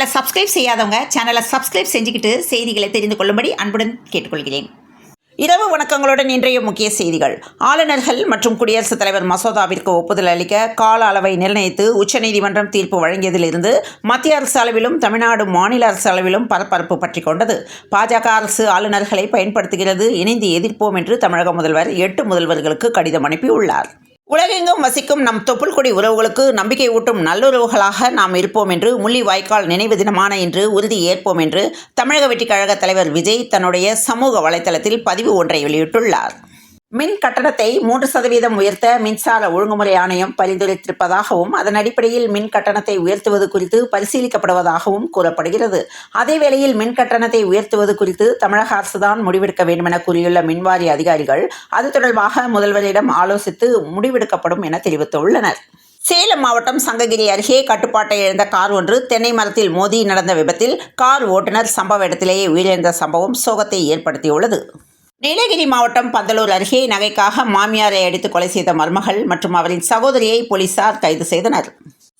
சேனலை சப்ஸ்கிரைப் செய்யாதவங்க சேனலை சப்ஸ்கிரைப் செஞ்சுக்கிட்டு செய்திகளை தெரிந்து கொள்ளும்படி அன்புடன் கேட்டுக்கொள்கிறேன். இரவு வணக்கங்களுடன் இன்றைய முக்கிய செய்திகள். ஆளுநர்கள் மற்றும் குடியரசுத் தலைவர் மசோதாவிற்கு ஒப்புதல் அளிக்க கால அளவை நிர்ணயித்து உச்சநீதிமன்றம் தீர்ப்பு வழங்கியதிலிருந்து மத்திய அரசு அளவிலும் தமிழ்நாடு மாநில அரசு அளவிலும் பரபரப்பு பற்றி கொண்டது. பாஜக அரசு ஆளுநர்களை பயன்படுத்துகிறது, இணைந்து எதிர்ப்போம் என்று தமிழக முதல்வர் 8 முதல்வர்களுக்கு கடிதம் அனுப்பியுள்ளார். உலகெங்கும் வசிக்கும் நம் தொப்புள்கொடி உறவுகளுக்கு நம்பிக்கை ஊட்டும் நல்லுறவுகளாக நாம் இருப்போம் என்று முள்ளிவாய்க்கால் நினைவு தினமான இன்று உறுதி ஏற்போம் என்று தமிழக வெற்றிக் கழக தலைவர் விஜய் தன்னுடைய சமூக வலைதளத்தில் பதிவு ஒன்றை வெளியிட்டுள்ளார். மின் கட்டணத்தை 3% உயர்த்த மின்சார ஒழுங்குமுறை ஆணையம் பரிந்துரைத்திருப்பதாகவும் அதன் அடிப்படையில் மின் கட்டணத்தை உயர்த்துவது குறித்து பரிசீலிக்கப்படுவதாகவும் கூறப்படுகிறது. அதேவேளையில் மின் கட்டணத்தை உயர்த்துவது குறித்து தமிழக அரசுதான் முடிவெடுக்க வேண்டுமென கூறியுள்ள மின்வாரிய அதிகாரிகள் அது தொடர்பாக முதல்வரிடம் ஆலோசித்து முடிவெடுக்கப்படும் என தெரிவித்துள்ளனர். சேலம் மாவட்டம் சங்ககிரி அருகே கட்டுப்பாட்டை இழந்த கார் ஒன்று தென்னை மரத்தில் மோதி நடந்த விபத்தில் கார் ஓட்டுநர் சம்பவ இடத்திலேயே உயிரிழந்த சம்பவம் சோகத்தை ஏற்படுத்தியுள்ளது. நீலகிரி மாவட்டம் பந்தலூர் அருகே நகைக்காக மாமியாரை அடித்து கொலை செய்த மருமகள் மற்றும் அவரின் சகோதரியை போலீசார் கைது செய்தனர்.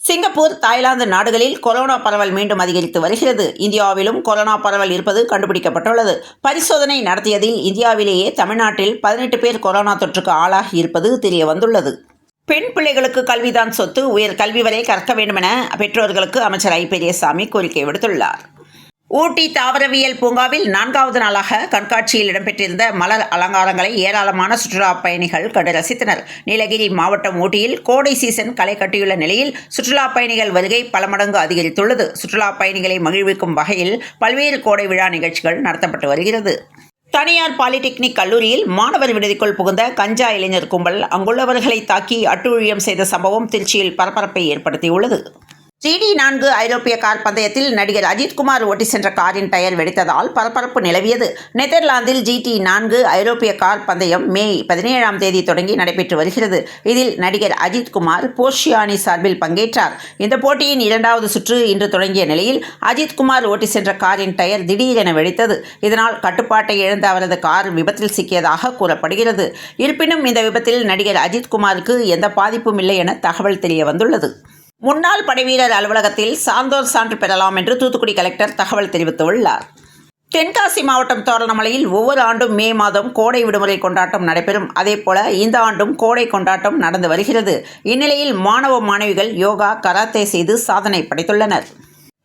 சிங்கப்பூர், தாய்லாந்து நாடுகளில் கொரோனா பரவல் மீண்டும் அதிகரித்து வருகிறது. இந்தியாவிலும் கொரோனா பரவல் இருப்பது கண்டுபிடிக்கப்பட்டுள்ளது. பரிசோதனை நடத்தியதில் இந்தியாவிலேயே தமிழ்நாட்டில் 18 பேர் கொரோனா தொற்றுக்கு ஆளாகி இருப்பது தெரிய வந்துள்ளது. பெண் பிள்ளைகளுக்கு கல்விதான் சொத்து, உயர் கல்வி வரை கற்க வேண்டுமென பெற்றோர்களுக்கு அமைச்சர் ஐ. பெரியசாமி கோரிக்கை விடுத்துள்ளார். ஊட்டி தாவரவியல் பூங்காவில் 4வது நாளாக கண்காட்சியில் இடம்பெற்றிருந்த மலர் அலங்காரங்களை ஏராளமான சுற்றுலா பயணிகள் கண்டு ரசித்தனர். நீலகிரி மாவட்டம் ஊட்டியில் கோடை சீசன் களை கட்டியுள்ள நிலையில் சுற்றுலா பயணிகள் வருகை பல மடங்கு அதிகரித்துள்ளது. சுற்றுலா பயணிகளை மகிழ்விக்கும் வகையில் பல்வேறு கோடை விழா நிகழ்ச்சிகள் நடத்தப்பட்டு வருகிறது. தனியார் பாலிடெக்னிக் கல்லூரியில் மாணவர் விடுதிக்குள் புகுந்த கஞ்சா இளைஞர் கும்பல் அங்குள்ளவர்களை தாக்கி அட்டூழியம் செய்த சம்பவம் திருச்சியில் பரபரப்பை ஏற்படுத்தியுள்ளது. GT4 ஐரோப்பிய கார் பந்தயத்தில் நடிகர் அஜித்குமார் ஓட்டி சென்ற காரின் டயர் வெடித்ததால் பரபரப்பு நிலவியது. நெதர்லாந்தில் GT4 ஐரோப்பிய கார் பந்தயம் மே 17ஆம் தேதி தொடங்கி நடைபெற்று வருகிறது. இதில் நடிகர் அஜித்குமார் போர்ஷியானி சார்பில் பங்கேற்றார். இந்த போட்டியின் 2வது சுற்று இன்று தொடங்கிய நிலையில் அஜித்குமார் ஓட்டி சென்ற காரின் டயர் திடீரென வெடித்தது. இதனால் கட்டுப்பாட்டை இழந்த அவரது கார் விபத்தில் சிக்கியதாக கூறப்படுகிறது. இருப்பினும் இந்த விபத்தில் நடிகர் அஜித்குமாருக்கு எந்த பாதிப்பும் இல்லை என தகவல் தெரிய வந்துள்ளது. முன்னாள் படைவீரர் அலுவலகத்தில் சான்றோர் சான்று பெறலாம் என்று தூத்துக்குடி கலெக்டர் தகவல் தெரிவித்துள்ளார். தென்காசி மாவட்டம் தோரணமலையில் ஒவ்வொரு ஆண்டும் மே மாதம் கோடை விடுமுறை கொண்டாட்டம் நடைபெறும். அதேபோல இந்த ஆண்டும் கோடை கொண்டாட்டம் நடந்து வருகிறது. இந்நிலையில் மாணவ மாணவிகள் யோகா, கராத்தே செய்து சாதனை படைத்துள்ளனர்.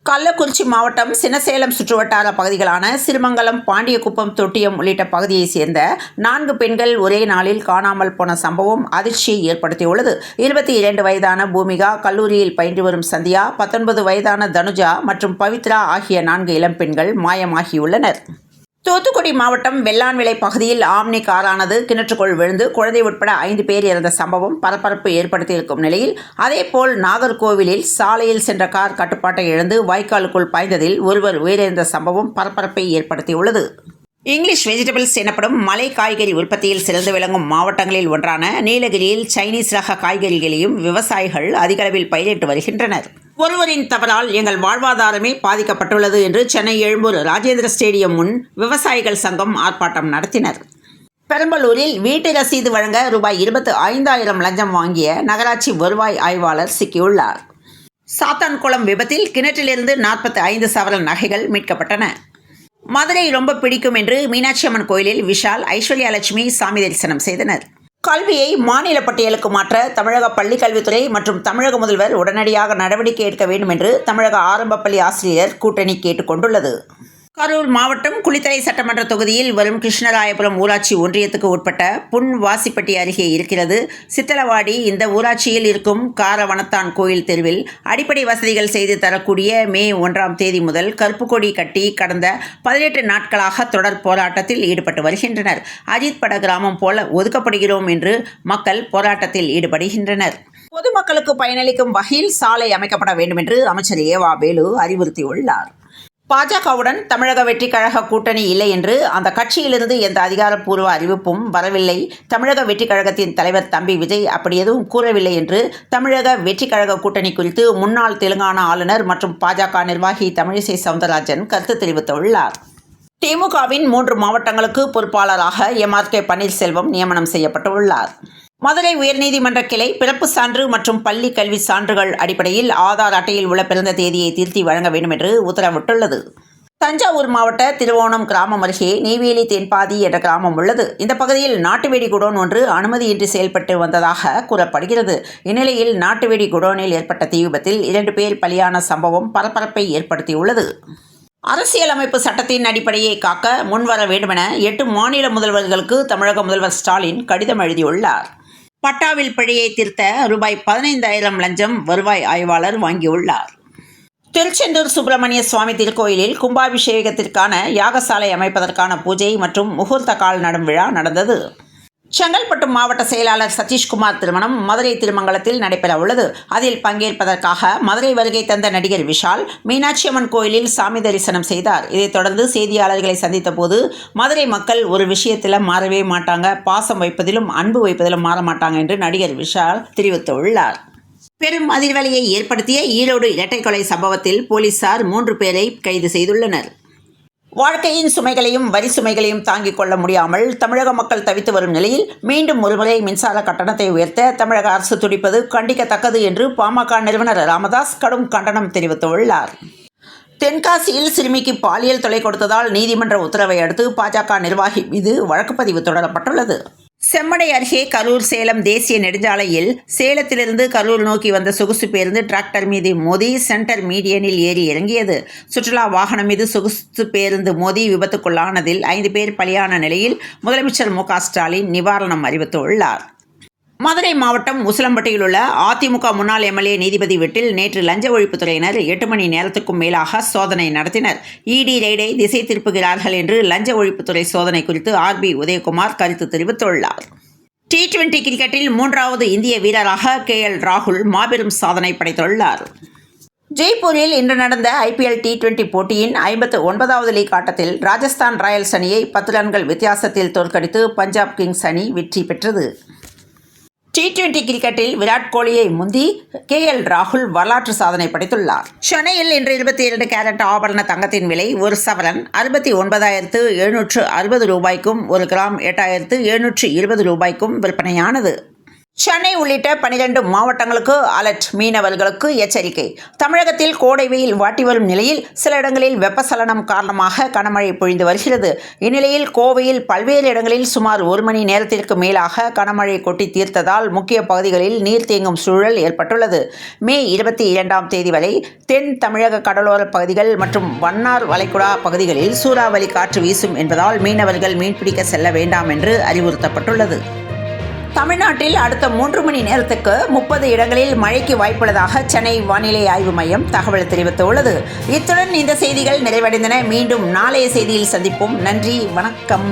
கள்ளக்குறிச்சி மாவட்டம் சின்னசேலம் சுற்றுவட்டார பகுதிகளான சிறுமங்கலம், பாண்டியகுப்பம், தொட்டியம் உள்ளிட்ட பகுதியைச் சேர்ந்த 4 பெண்கள் ஒரே நாளில் காணாமல் போன சம்பவம் அதிர்ச்சியை ஏற்படுத்தியுள்ளது. 22 வயதான பூமிகா, கல்லூரியில் பயின்று வரும் சந்தியா, 19 வயதான தனுஜா மற்றும் பவித்ரா ஆகிய 4 இளம் பெண்கள் மாயமாகியுள்ளனர். தூத்துக்குடி மாவட்டம் வெள்ளான்விளை பகுதியில் ஆம்னி காரானது கிணற்றுக்குள் விழுந்து குழந்தை உட்பட 5 பேர் இறந்த சம்பவம் பரபரப்பு ஏற்படுத்தியிருக்கும் நிலையில் அதேபோல் நாகர்கோவிலில் சாலையில் சென்ற கார் கட்டுப்பாட்டை இழந்து வாய்க்காலுக்குள் பாய்ந்ததில் ஒருவர் உயிரிழந்த சம்பவம் பரபரப்பை ஏற்படுத்தியுள்ளது. இங்கிலீஷ் வெஜிடபிள்ஸ் எனப்படும் மலை காய்கறி உற்பத்தியில் சிறந்து விளங்கும் மாவட்டங்களில் ஒன்றான நீலகிரியில் சைனீஸ் ரக காய்கறிகளையும் விவசாயிகள் அதிகளவில் பயிரிட்டு வருகின்றனர். ஒருவரின் தவறால் எங்கள் வாழ்வாதாரமே பாதிக்கப்பட்டுள்ளது என்று சென்னை எழும்பூர் ராஜேந்திர ஸ்டேடியம் முன் விவசாயிகள் சங்கம் ஆர்ப்பாட்டம் நடத்தினர். பெரம்பலூரில் வீட்டு ரசீது வழங்க ரூபாய் 25,000 லஞ்சம் வாங்கிய நகராட்சி வருவாய் ஆய்வாளர் சிக்கியுள்ளார். சாத்தான்குளம் விபத்தில் கிணற்றிலிருந்து 45 சவரன் நகைகள் மீட்கப்பட்டன. மதுரை ரொம்ப பிடிக்கும் என்று மீனாட்சி அம்மன் கோயிலில் விஷால், ஐஸ்வர்யா லட்சுமி சாமி தரிசனம் செய்தனர். கல்வியை மாநில பட்டியலுக்கு மாற்ற தமிழக பள்ளிக்கல்வித்துறை மற்றும் தமிழக முதல்வர் உடனடியாக நடவடிக்கை எடுக்க வேண்டும் என்று தமிழக ஆரம்ப பள்ளி ஆசிரியர் கூட்டணி கேட்டுக் கொண்டுள்ளது. கரூர் மாவட்டம் குளித்தலை சட்டமன்ற தொகுதியில் வரும் கிருஷ்ணராயபுரம் ஊராட்சி ஒன்றியத்துக்கு உட்பட்ட புன்வாசிப்பட்டி அருகே இருக்கிறது சித்தலவாடி. இந்த ஊராட்சியில் இருக்கும் காரவனத்தான் கோயில் தெருவில் அடிப்படை வசதிகள் செய்து தரக்கூடிய மே 1ஆம் தேதி முதல் கருப்பு கொடி கட்டி கடந்த 18 நாட்களாக தொடர் போராட்டத்தில் ஈடுபட்டு வருகின்றனர். அஜித் பட கிராமம் போல ஒதுக்கப்படுகிறோம் என்று மக்கள் போராட்டத்தில் ஈடுபடுகின்றனர். பொதுமக்களுக்கு பயனளிக்கும் வகையில் சாலை அமைக்கப்பட வேண்டும் என்று அமைச்சர் ஏவா வேலு அறிவுறுத்தியுள்ளார். பாஜகவுடன் தமிழக வெற்றிக் கழக கூட்டணி இல்லை என்று அந்த கட்சியிலிருந்து எந்த அதிகாரப்பூர்வ அறிவிப்பும் வரவில்லை. தமிழக வெற்றிக் கழகத்தின் தலைவர் தம்பி விஜய் அப்படி எதுவும் கூறவில்லை என்று தமிழக வெற்றிக் கழக கூட்டணி குறித்து முன்னாள் தெலுங்கானா ஆளுநர் மற்றும் பாஜக நிர்வாகி தமிழிசை சவுந்தரராஜன் கருத்து தெரிவித்துள்ளார். திமுகவின் 3 மாவட்டங்களுக்கு பொறுப்பாளராக MRK பன்னீர்செல்வம் நியமனம் செய்யப்பட்டுள்ளார். மதுரை உயர்நீதிமன்ற கிளை பிறப்பு சான்று மற்றும் பள்ளி கல்வி சான்றுகள் அடிப்படையில் ஆதார் அட்டையில் உள்ள பிறந்த தேதியை திருத்தி வழங்க வேண்டும் என்று உத்தரவிட்டுள்ளது. தஞ்சாவூர் மாவட்ட திருவோணம் கிராமம் அருகே நெய்வேலி தென்பாதி என்ற கிராமம் உள்ளது. இந்த பகுதியில் நாட்டு வெடி குடோன் ஒன்று அனுமதியின்றி செயல்பட்டு வந்ததாக கூறப்படுகிறது. இந்நிலையில் நாட்டு வெடி குடோனில் ஏற்பட்ட தீ விபத்தில் 2 பேர் பலியான சம்பவம் பரபரப்பை ஏற்படுத்தியுள்ளது. அரசியலமைப்பு சட்டத்தின் அடிப்படையை காக்க முன்வர வேண்டுமென 8 மாநில முதல்வர்களுக்கு தமிழக முதல்வர் ஸ்டாலின் கடிதம் எழுதியுள்ளார். பட்டாவில் பிழையை திருத்த ரூபாய் 15,000 லஞ்சம் வருவாய் ஆய்வாளர் வாங்கியுள்ளார். திருச்செந்தூர் சுப்பிரமணிய சுவாமி திருக்கோயிலில் கும்பாபிஷேகத்திற்கான யாகசாலை அமைப்பதற்கான பூஜை மற்றும் முகூர்த்த கால் நடும் விழா நடந்தது. செங்கல்பட்டு மாவட்ட செயலாளர் சதீஷ்குமார் திருமணம் மதுரை திருமங்கலத்தில் நடைபெற உள்ளது. அதில் பங்கேற்பதற்காக மதுரை வருகை தந்த நடிகர் விஷால் மீனாட்சியம்மன் கோயிலில் சாமி தரிசனம் செய்தார். இதைத் தொடர்ந்து செய்தியாளர்களை சந்தித்த போது மதுரை மக்கள் ஒரு விஷயத்தில் மாறவே மாட்டாங்க, பாசம் வைப்பதிலும் அன்பு வைப்பதிலும் மாற மாட்டாங்க என்று நடிகர் விஷால் தெரிவித்துள்ளார். பெரும் அதிர்வலையை ஏற்படுத்திய ஈரோடு இரட்டை கொலை சம்பவத்தில் போலீசார் 3 பேரை கைது செய்துள்ளனர். வாழ்க்கையின் சுமைகளையும் வரி சுமைகளையும் தாங்கிக் கொள்ள முடியாமல் தமிழக மக்கள் தவித்து வரும் நிலையில் மீண்டும் ஒருமுறை மின்சார கட்டணத்தை உயர்த்த தமிழக அரசு துடிப்பது கண்டிக்கத்தக்கது என்று பாமக நிறுவனர் ராமதாஸ் கடும் கண்டனம் தெரிவித்துள்ளார். தென்காசியில் சிறுமிக்கு பாலியல் தொல்லை கொடுத்ததால் நீதிமன்ற உத்தரவை அடுத்து பாஜக நிர்வாகி மீது வழக்குப்பதிவு தொடரப்பட்டுள்ளது. செம்மடை அருகே கரூர் சேலம் தேசிய நெடுஞ்சாலையில் சேலத்திலிருந்து கரூர் நோக்கி வந்த சொகுசு பேருந்து டிராக்டர் மீது மோதி சென்டர் மீடியனில் ஏறி இறங்கியது. சுற்றுலா வாகனம் மீது சொகுசு பேருந்து மோதி விபத்துக்குள்ளானதில் 5 பேர் பலியான நிலையில் முதலமைச்சர் மு.க. ஸ்டாலின் நிவாரணம் அறிவித்துள்ளார். மதுரை மாவட்டம் உசிலம்பட்டியில் உள்ள அதிமுக முன்னாள் எம்எல்ஏ நீதிபதி வீட்டில் நேற்று லஞ்ச ஒழிப்புத்துறையினர் 8 மணி நேரத்துக்கும் மேலாக சோதனை நடத்தினர். இடி ரெய்டை திசை திருப்புகிறார்கள் என்று லஞ்ச ஒழிப்புத்துறை சோதனை குறித்து ஆர்.பி. உதயகுமார் கருத்து தெரிவித்துள்ளார். T20 கிரிக்கெட்டில் 3வது இந்திய வீரராக KL ராகுல் மாபெரும் சாதனை படைத்துள்ளார். ஜெய்ப்பூரில் இன்று நடந்த IPL T20 போட்டியின் 59வது லீக் ஆட்டத்தில் ராஜஸ்தான் ராயல்ஸ் அணியை 10 ரன்கள் வித்தியாசத்தில் தோற்கடித்து பஞ்சாப் கிங்ஸ் அணி வெற்றி பெற்றது. T20 கிரிக்கெட்டில் விராட் கோலியை முந்தி KL ராகுல் வரலாற்று சாதனை படைத்துள்ளார். சென்னையில் இன்று 22 கேரட் ஆபரண தங்கத்தின் விலை ஒரு சவரன் 69,760 ரூபாய்க்கும் 1 கிராம் 8,720 ரூபாய்க்கும் விற்பனையானது. சென்னை உள்ளிட்ட 12 மாவட்டங்களுக்கு அலர்ட், மீனவர்களுக்கு எச்சரிக்கை. தமிழகத்தில் கோடை வெயில் வாட்டி வரும் நிலையில் சில இடங்களில் வெப்பசலனம் காரணமாக கனமழை பொழிந்து வருகிறது. இந்நிலையில் கோவையில் பல்வேறு இடங்களில் சுமார் 1 மணி நேரத்திற்கு மேலாக கனமழை கொட்டி தீர்த்ததால் முக்கிய பகுதிகளில் நீர் தேங்கும் சூழல் ஏற்பட்டுள்ளது. மே 22ஆம் தேதி வரை தென் தமிழக கடலோர பகுதிகள் மற்றும் மன்னார் வளைகுடா பகுதிகளில் சூறாவளி காற்று வீசும் என்பதால் மீனவர்கள் மீன்பிடிக்க செல்ல வேண்டாம் என்று அறிவுறுத்தப்பட்டுள்ளது. தமிழ்நாட்டில் அடுத்த 3 மணி நேரத்துக்கு 30 இடங்களில் மழைக்கு வாய்ப்புள்ளதாக சென்னை வானிலை ஆய்வு மையம் தகவல் தெரிவித்துள்ளது. இத்துடன் இந்த செய்திகள் நிறைவடைந்தன. மீண்டும் நாளைய செய்தியில் சந்திப்போம். நன்றி, வணக்கம்.